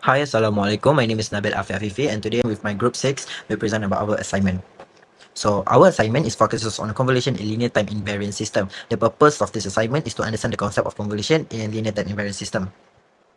Hi, Assalamualaikum. My name is Nabil Afifi, and today with my group 6, we present about our assignment. So our assignment is focuses on a convolution in linear time invariant system. The purpose of this assignment is to understand the concept of convolution in a linear time invariant system.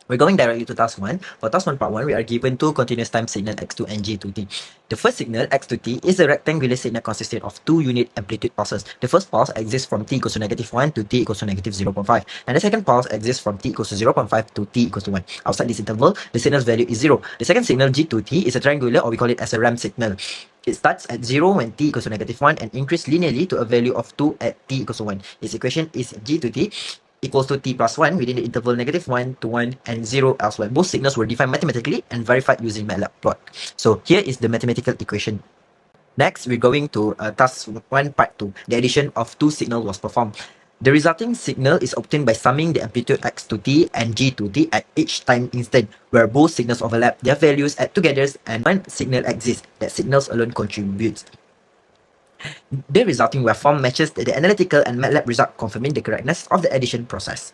We're going directly to task 1. For task 1 part 1, we are given two continuous time signal x2 and g2t. The first signal, x to t, is a rectangular signal consisting of two unit amplitude pulses. The first pulse exists from t equals to -1 to t equals to -0.5. And the second pulse exists from t equals to 0.5 to t equals to 1. Outside this interval, the signal's value is 0. The second signal, g2t, is a triangular, or we call it as a ramp signal. It starts at 0 when t equals to -1 and increases linearly to a value of 2 at t equals to 1. Its equation is g to t equals to t plus 1 within the interval -1 to 1 and 0 elsewhere. Both signals were defined mathematically and verified using MATLAB plot. So here is the mathematical equation. Next, we're going to task 1 part 2. The addition of two signals was performed. The resulting signal is obtained by summing the amplitude x to t and g to t at each time instant, where both signals overlap, their values add together, and one signal exists. That signals alone contributes. The resulting waveform matches the analytical and MATLAB result, confirming the correctness of the addition process.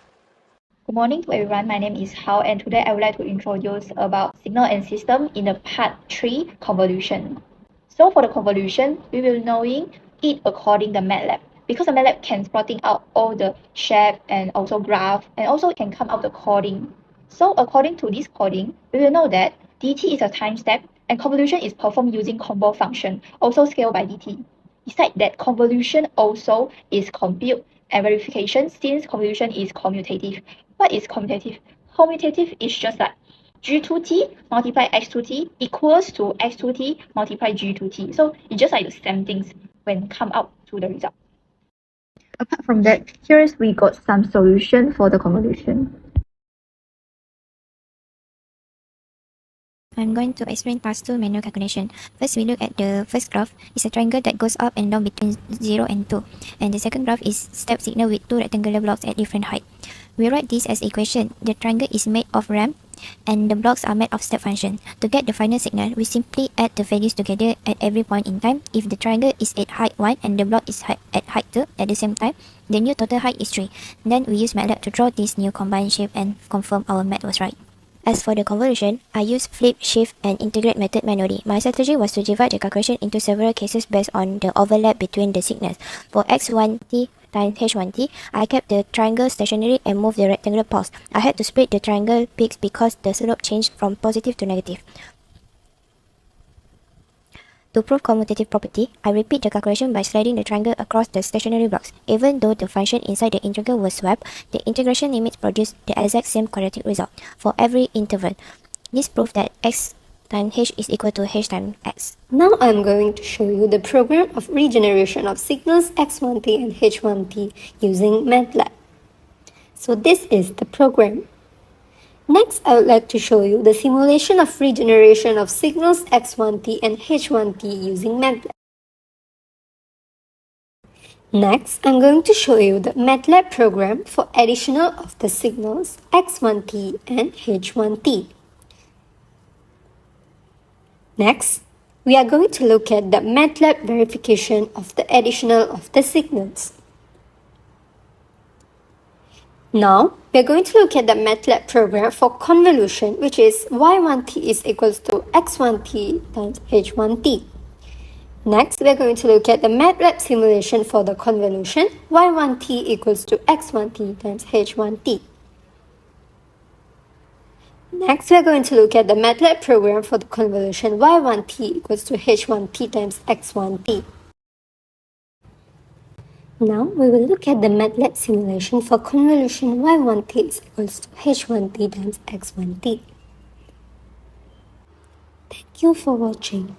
Good morning to everyone. My name is Hao, and today I would like to introduce about signal and system in the part 3 convolution. So for the convolution, we will knowing it according the MATLAB, because the MATLAB can plotting out all the shape and also graph, and also can come out the coding. So according to this coding, we will know that dt is a time step, and convolution is performed using convol function, also scaled by dt. Besides that, convolution also is compute and verification, since convolution is commutative. What is commutative? Commutative is just like g2t multiply x2t equals to x2t multiply g2t. So it's just like the same things when come out to the result. Apart from that, here's we got some solution for the convolution. I'm going to explain task 2 manual calculation. First, we look at the first graph. It's a triangle that goes up and down between 0 and 2. And the second graph is step signal with two rectangular blocks at different height. We write this as equation. The triangle is made of ramp and the blocks are made of step function. To get the final signal, we simply add the values together at every point in time. If the triangle is at height 1 and the block is at height 2 at the same time, the new total height is 3. Then we use MATLAB to draw this new combined shape and confirm our math was right. As for the convolution, I used flip, shift, and integrate method manually. My strategy was to divide the calculation into several cases based on the overlap between the signals. For x1t times h1t, I kept the triangle stationary and moved the rectangular pulse. I had to split the triangle peaks because the slope changed from positive to negative. To prove commutative property, I repeat the calculation by sliding the triangle across the stationary blocks. Even though the function inside the integral was swapped, the integration limits produce the exact same quadratic result for every interval. This proves that x times h is equal to h times x. Now I'm going to show you the program of regeneration of signals x1t and h1t using MATLAB. So this is the program. Next, I would like to show you the simulation of regeneration of signals x1t and h1t using MATLAB. Next, I'm going to show you the MATLAB program for additional of the signals x1t and h1t. Next, we are going to look at the MATLAB verification of the additional of the signals. Now, we are going to look at the MATLAB program for convolution, which is y1t is equals to x1t times h1t. Next, we are going to look at the MATLAB simulation for the convolution y1t equals to x1t times h1t. Next, we are going to look at the MATLAB program for the convolution y1t equals to h1t times x1t. Now, we will look at the MATLAB simulation for convolution y1t is equals to h1t times x1t. Thank you for watching.